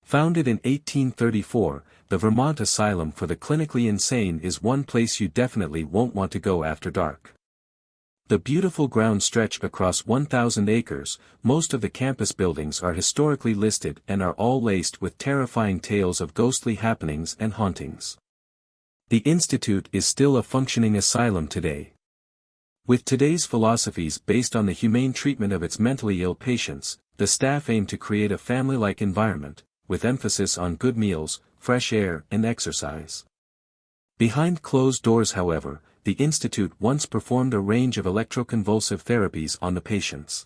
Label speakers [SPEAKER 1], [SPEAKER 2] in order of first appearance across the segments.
[SPEAKER 1] Founded in 1834, the Vermont Asylum for the Clinically Insane is one place you definitely won't want to go after dark. The beautiful grounds stretch across 1,000 acres, most of the campus buildings are historically listed and are all laced with terrifying tales of ghostly happenings and hauntings. The institute is still a functioning asylum today. With today's philosophies based on the humane treatment of its mentally ill patients, the staff aim to create a family-like environment, with emphasis on good meals, fresh air and exercise. Behind closed doors however, the institute once performed a range of electroconvulsive therapies on the patients.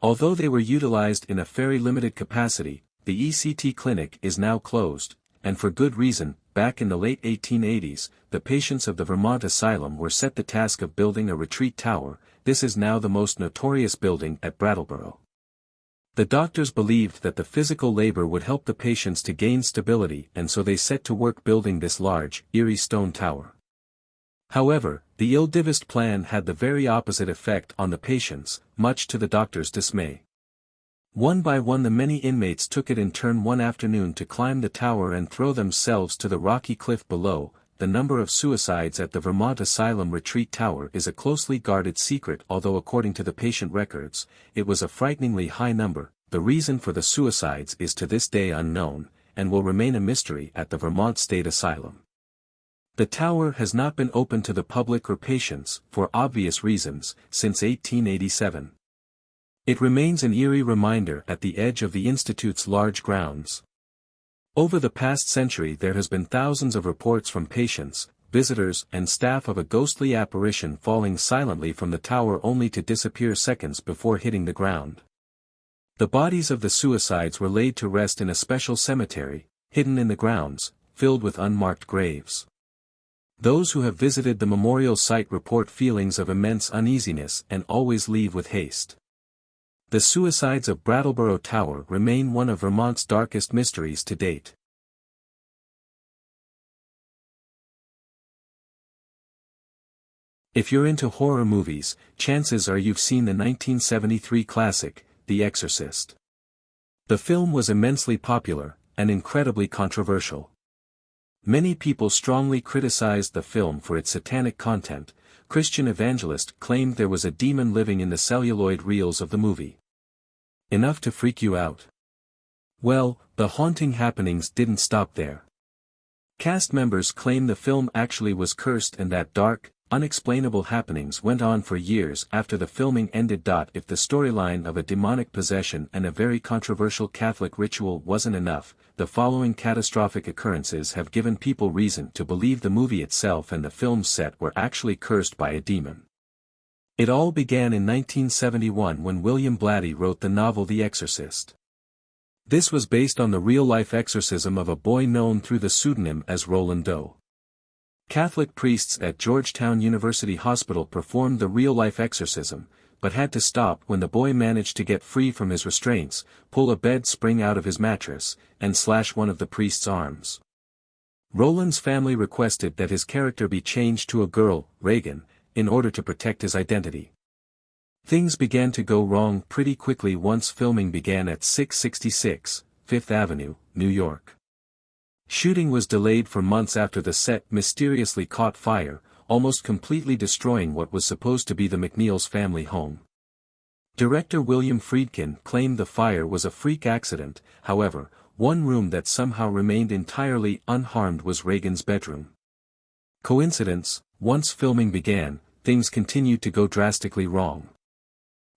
[SPEAKER 1] Although they were utilized in a very limited capacity, the ECT clinic is now closed, and for good reason. Back in the late 1880s, the patients of the Vermont Asylum were set the task of building a retreat tower. This is now the most notorious building at Brattleboro. The doctors believed that the physical labor would help the patients to gain stability, and so they set to work building this large, eerie stone tower. However, the ill-devised plan had the very opposite effect on the patients, much to the doctors' dismay. One by one the many inmates took it in turn one afternoon to climb the tower and throw themselves to the rocky cliff below. The number of suicides at the Vermont Asylum Retreat Tower is a closely guarded secret, although according to the patient records, it was a frighteningly high number. The reason for the suicides is to this day unknown, and will remain a mystery at the Vermont State Asylum. The tower has not been open to the public or patients, for obvious reasons, since 1887. It remains an eerie reminder at the edge of the Institute's large grounds. Over the past century there has been thousands of reports from patients, visitors and staff of a ghostly apparition falling silently from the tower only to disappear seconds before hitting the ground. The bodies of the suicides were laid to rest in a special cemetery, hidden in the grounds, filled with unmarked graves. Those who have visited the memorial site report feelings of immense uneasiness and always leave with haste. The suicides of Brattleboro Tower remain one of Vermont's darkest mysteries to date. If you're into horror movies, chances are you've seen the 1973 classic, The Exorcist. The film was immensely popular, and incredibly controversial. Many people strongly criticized the film for its satanic content. Christian evangelists claimed there was a demon living in the celluloid reels of the movie. Enough to freak you out? Well, the haunting happenings didn't stop there. Cast members claim the film actually was cursed and that dark, unexplainable happenings went on for years after the filming ended. If the storyline of a demonic possession and a very controversial Catholic ritual wasn't enough, the following catastrophic occurrences have given people reason to believe the movie itself and the film's set were actually cursed by a demon. It all began in 1971 when William Blatty wrote the novel The Exorcist. This was based on the real-life exorcism of a boy known through the pseudonym as Roland Doe. Catholic priests at Georgetown University Hospital performed the real-life exorcism, but had to stop when the boy managed to get free from his restraints, pull a bed spring out of his mattress, and slash one of the priest's arms. Roland's family requested that his character be changed to a girl, Reagan, in order to protect his identity. Things began to go wrong pretty quickly once filming began at 666 Fifth Avenue, New York. Shooting was delayed for months after the set mysteriously caught fire, almost completely destroying what was supposed to be the McNeil's family home. Director William Friedkin claimed the fire was a freak accident. However, one room that somehow remained entirely unharmed was Reagan's bedroom. Coincidence? Once filming began, things continued to go drastically wrong.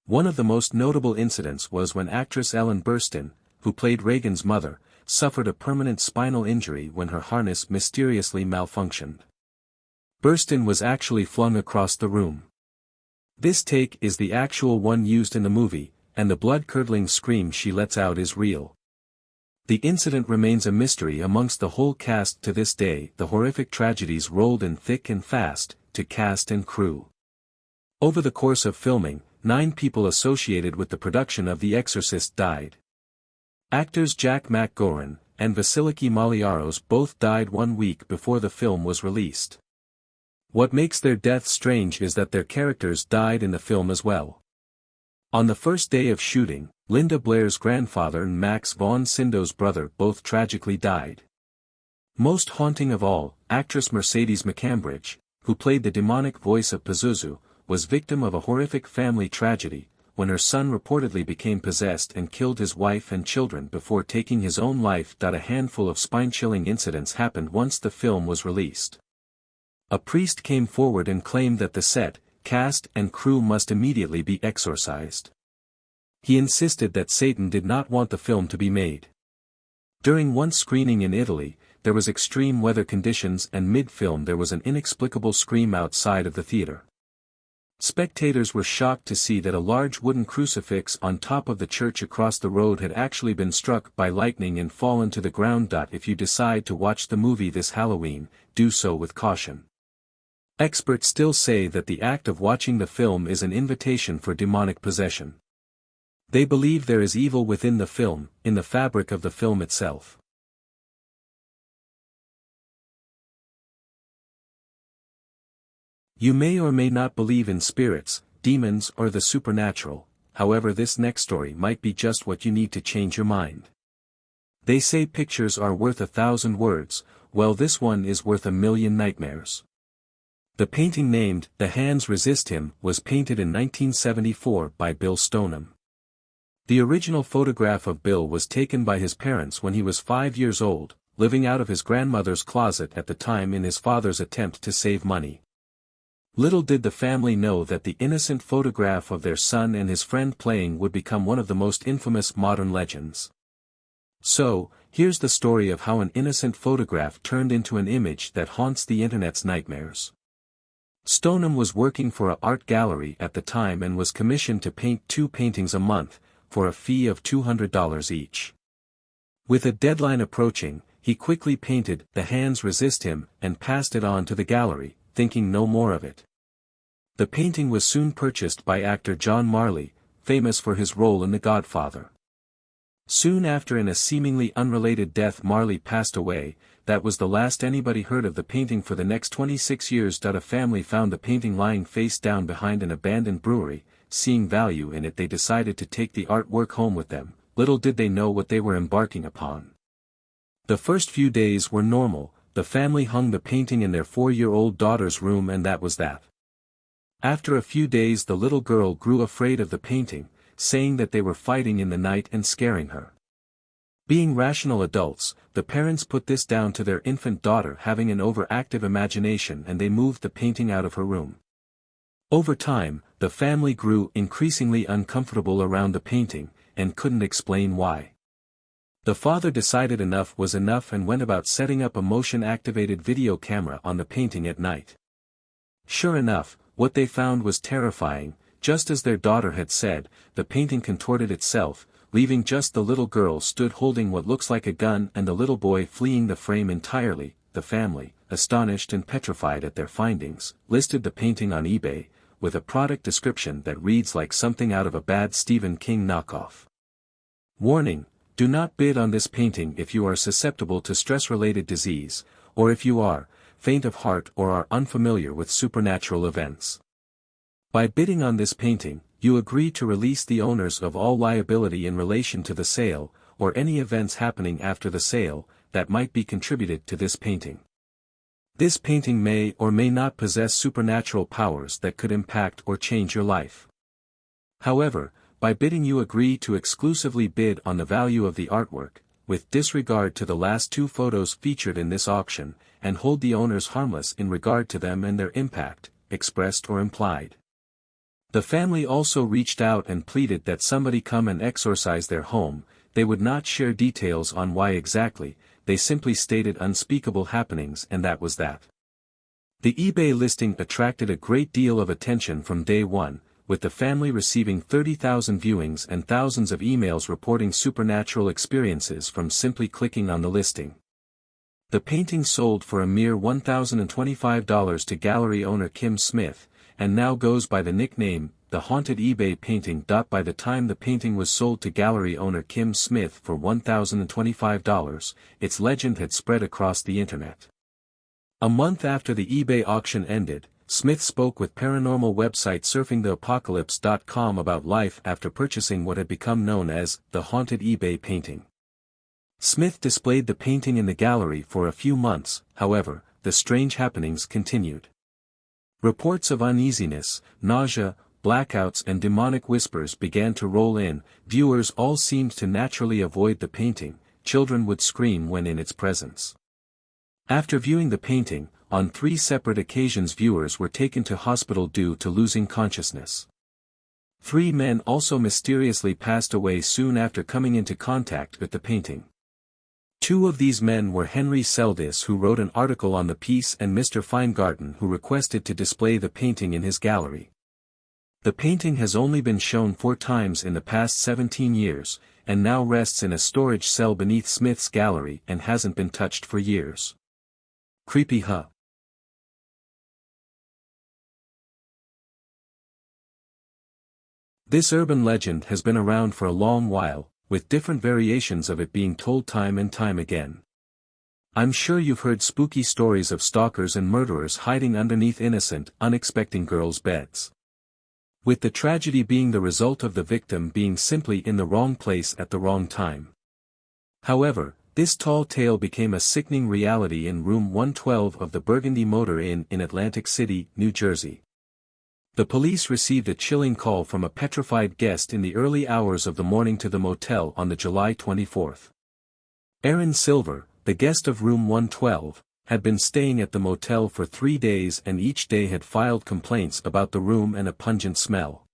[SPEAKER 1] One of the most notable incidents was when actress Ellen Burstyn, who played Reagan's mother, suffered a permanent spinal injury when her harness mysteriously malfunctioned. Burstyn was actually flung across the room. This take is the actual one used in the movie, and the blood-curdling scream she lets out is real. The incident remains a mystery amongst the whole cast to this day. The horrific tragedies rolled in thick and fast, to cast and crew. Over the course of filming, 9 people associated with the production of The Exorcist died. Actors Jack McGowan and Vasiliki Maliaros both died 1 week before the film was released. What makes their deaths strange is that their characters died in the film as well. On the first day of shooting, Linda Blair's grandfather and Max von Sydow's brother both tragically died. Most haunting of all, actress Mercedes McCambridge, who played the demonic voice of Pazuzu, was victim of a horrific family tragedy, when her son reportedly became possessed and killed his wife and children before taking his own life. A handful of spine-chilling incidents happened once the film was released. A priest came forward and claimed that the set, cast and crew must immediately be exorcised. He insisted that Satan did not want the film to be made. During one screening in Italy, there was extreme weather conditions and mid-film there was an inexplicable scream outside of the theater. Spectators were shocked to see that a large wooden crucifix on top of the church across the road had actually been struck by lightning and fallen to the ground. If you decide to watch the movie this Halloween, do so with caution. Experts still say that the act of watching the film is an invitation for demonic possession. They believe there is evil within the film, in the fabric of the film itself. You may or may not believe in spirits, demons or the supernatural, however this next story might be just what you need to change your mind. They say pictures are worth 1,000 words, well this one is worth 1,000,000 nightmares. The painting named The Hands Resist Him was painted in 1974 by Bill Stoneham. The original photograph of Bill was taken by his parents when he was 5 years old, living out of his grandmother's closet at the time in his father's attempt to save money. Little did the family know that the innocent photograph of their son and his friend playing would become one of the most infamous modern legends. So, here's the story of how an innocent photograph turned into an image that haunts the internet's nightmares. Stoneham was working for an art gallery at the time and was commissioned to paint 2 paintings a month, for a fee of $200 each. With a deadline approaching, he quickly painted The Hands Resist Him and passed it on to the gallery, thinking no more of it. The painting was soon purchased by actor John Marley, famous for his role in The Godfather. Soon after, in a seemingly unrelated death, Marley passed away. That was the last anybody heard of the painting for the next 26 years. A family found the painting lying face down behind an abandoned brewery. Seeing value in it, they decided to take the artwork home with them. Little did they know what they were embarking upon. The first few days were normal. The family hung the painting in their 4-year-old daughter's room and that was that. After a few days the little girl grew afraid of the painting, saying that they were fighting in the night and scaring her. Being rational adults, the parents put this down to their infant daughter having an overactive imagination and they moved the painting out of her room. Over time, the family grew increasingly uncomfortable around the painting, and couldn't explain why. The father decided enough was enough and went about setting up a motion-activated video camera on the painting at night. Sure enough, what they found was terrifying. Just as their daughter had said, the painting contorted itself, leaving just the little girl stood holding what looks like a gun and the little boy fleeing the frame entirely. The family, astonished and petrified at their findings, listed the painting on eBay, with a product description that reads like something out of a bad Stephen King knockoff. Warning: do not bid on this painting if you are susceptible to stress-related disease, or if you are faint of heart or are unfamiliar with supernatural events. By bidding on this painting, you agree to release the owners of all liability in relation to the sale, or any events happening after the sale, that might be contributed to this painting. This painting may or may not possess supernatural powers that could impact or change your life. However, by bidding you agree to exclusively bid on the value of the artwork, with disregard to the last 2 photos featured in this auction, and hold the owners harmless in regard to them and their impact, expressed or implied. The family also reached out and pleaded that somebody come and exorcise their home. They would not share details on why exactly, they simply stated unspeakable happenings and that was that. The eBay listing attracted a great deal of attention from day one, with the family receiving 30,000 viewings and thousands of emails reporting supernatural experiences from simply clicking on the listing. The painting sold for a mere $1,025 to gallery owner Kim Smith, and now goes by the nickname, the Haunted eBay Painting. By the time the painting was sold to gallery owner Kim Smith for $1,025, its legend had spread across the internet. A month after the eBay auction ended, Smith spoke with paranormal website surfingtheapocalypse.com about life after purchasing what had become known as the haunted eBay painting. Smith displayed the painting in the gallery for a few months, however, the strange happenings continued. Reports of uneasiness, nausea, blackouts and demonic whispers began to roll in. Viewers all seemed to naturally avoid the painting. Children would scream when in its presence. After viewing the painting, on 3 separate occasions viewers were taken to hospital due to losing consciousness. 3 men also mysteriously passed away soon after coming into contact with the painting. 2 of these men were Henry Seldes, who wrote an article on the piece, and Mr. Feingarten, who requested to display the painting in his gallery. The painting has only been shown 4 times in the past 17 years, and now rests in a storage cell beneath Smith's gallery and hasn't been touched for years. Creepy, huh? This urban legend has been around for a long while, with different variations of it being told time and time again. I'm sure you've heard spooky stories of stalkers and murderers hiding underneath innocent, unexpecting girls' beds. With the tragedy being the result of the victim being simply in the wrong place at the wrong time. However, this tall tale became a sickening reality in room 112 of the Burgundy Motor Inn in Atlantic City, New Jersey. The police received a chilling call from a petrified guest in the early hours of the morning to the motel on the July 24th. Aaron Silver, the guest of room 112, had been staying at the motel for 3 days and each day had filed complaints about the room and a pungent smell.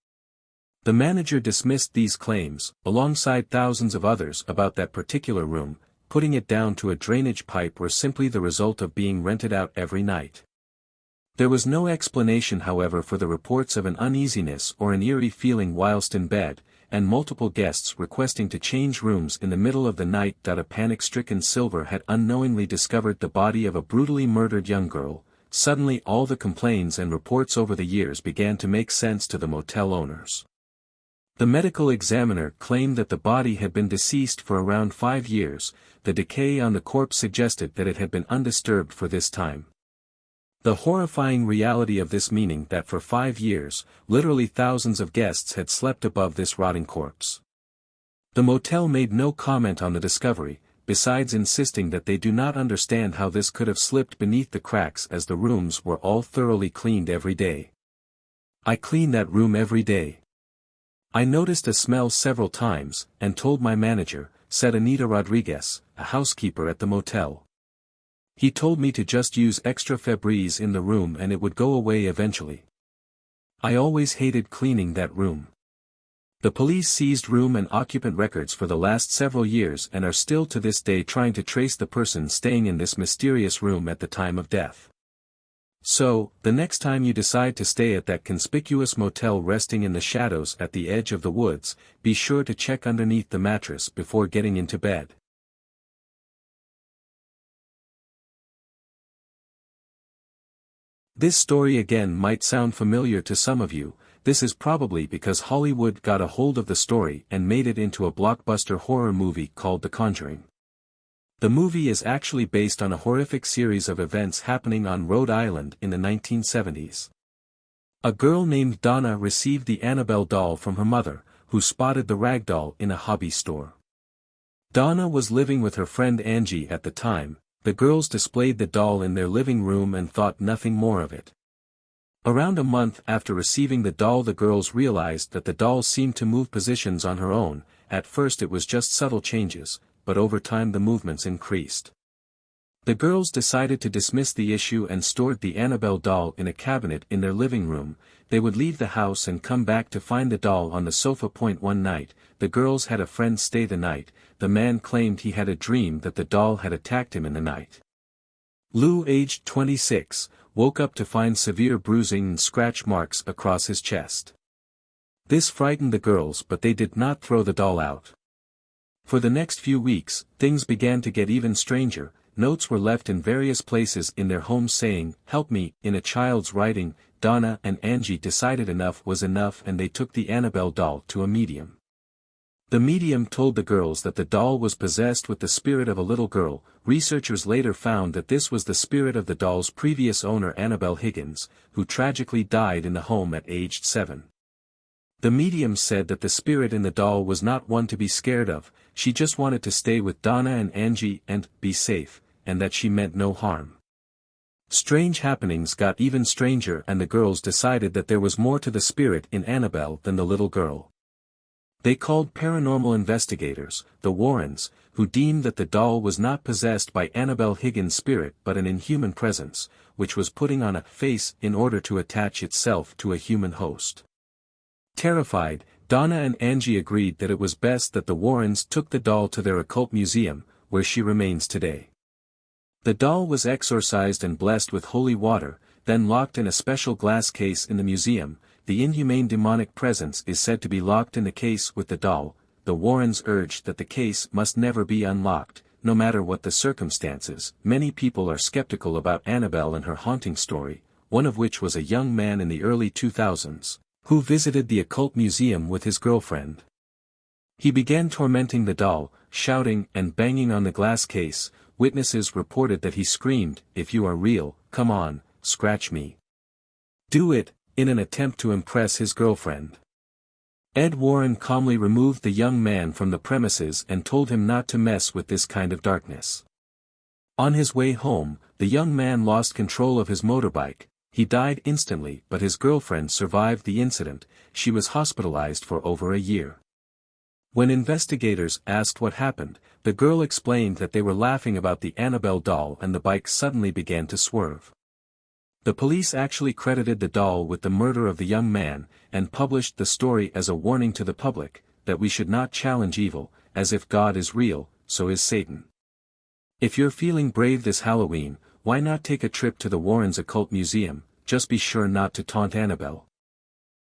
[SPEAKER 1] The manager dismissed these claims, alongside thousands of others about that particular room, putting it down to a drainage pipe or simply the result of being rented out every night. There was no explanation, however, for the reports of an uneasiness or an eerie feeling whilst in bed, and multiple guests requesting to change rooms in the middle of the night. A panic-stricken Silver had unknowingly discovered the body of a brutally murdered young girl. Suddenly all the complaints and reports over the years began to make sense to the motel owners. The medical examiner claimed that the body had been deceased for around 5 years. The decay on the corpse suggested that it had been undisturbed for this time. The horrifying reality of this meaning that for 5 years, literally thousands of guests had slept above this rotting corpse. The motel made no comment on the discovery, besides insisting that they do not understand how this could have slipped beneath the cracks as the rooms were all thoroughly cleaned every day. I clean that room every day. I noticed a smell several times, and told my manager, said Anita Rodriguez, a housekeeper at the motel. He told me to just use extra Febreze in the room and it would go away eventually. I always hated cleaning that room. The police seized room and occupant records for the last several years and are still to this day trying to trace the person staying in this mysterious room at the time of death. So, the next time you decide to stay at that conspicuous motel resting in the shadows at the edge of the woods, be sure to check underneath the mattress before getting into bed. This story again might sound familiar to some of you. This is probably because Hollywood got a hold of the story and made it into a blockbuster horror movie called The Conjuring. The movie is actually based on a horrific series of events happening on Rhode Island in the 1970s. A girl named Donna received the Annabelle doll from her mother, who spotted the rag doll in a hobby store. Donna was living with her friend Angie at the time. The girls displayed the doll in their living room and thought nothing more of it. Around a month after receiving the doll, the girls realized that the doll seemed to move positions on her own. At first it was just subtle changes, but over time the movements increased. The girls decided to dismiss the issue and stored the Annabelle doll in a cabinet in their living room. They would leave the house and come back to find the doll on the sofa. One night, the girls had a friend stay the night. The man claimed he had a dream that the doll had attacked him in the night. Lou, aged 26, woke up to find severe bruising and scratch marks across his chest. This frightened the girls, but they did not throw the doll out. For the next few weeks, things began to get even stranger. Notes were left in various places in their home saying, "Help me," in a child's writing. Donna and Angie decided enough was enough and they took the Annabelle doll to a medium. The medium told the girls that the doll was possessed with the spirit of a little girl. Researchers later found that this was the spirit of the doll's previous owner Annabelle Higgins, who tragically died in the home at age 7. The medium said that the spirit in the doll was not one to be scared of, she just wanted to stay with Donna and Angie and be safe, and that she meant no harm. Strange happenings got even stranger, and the girls decided that there was more to the spirit in Annabelle than the little girl. They called paranormal investigators, the Warrens, who deemed that the doll was not possessed by Annabelle Higgins' spirit but an inhuman presence, which was putting on a face in order to attach itself to a human host. Terrified, Donna and Angie agreed that it was best that the Warrens took the doll to their occult museum, where she remains today. The doll was exorcised and blessed with holy water, then locked in a special glass case in the museum. The inhumane demonic presence is said to be locked in the case with the doll. The Warrens urged that the case must never be unlocked, no matter what the circumstances. Many people are skeptical about Annabelle and her haunting story, one of which was a young man in the early 2000s, who visited the occult museum with his girlfriend. He began tormenting the doll, shouting and banging on the glass case. Witnesses reported that he screamed, "If you are real, come on, scratch me. Do it," in an attempt to impress his girlfriend. Ed Warren calmly removed the young man from the premises and told him not to mess with this kind of darkness. On his way home, the young man lost control of his motorbike. He died instantly, but his girlfriend survived the incident. She was hospitalized for over a year. When investigators asked what happened, the girl explained that they were laughing about the Annabelle doll and the bike suddenly began to swerve. The police actually credited the doll with the murder of the young man, and published the story as a warning to the public, that we should not challenge evil, as if God is real, so is Satan. If you're feeling brave this Halloween, why not take a trip to the Warrens Occult Museum? Just be sure not to taunt Annabelle.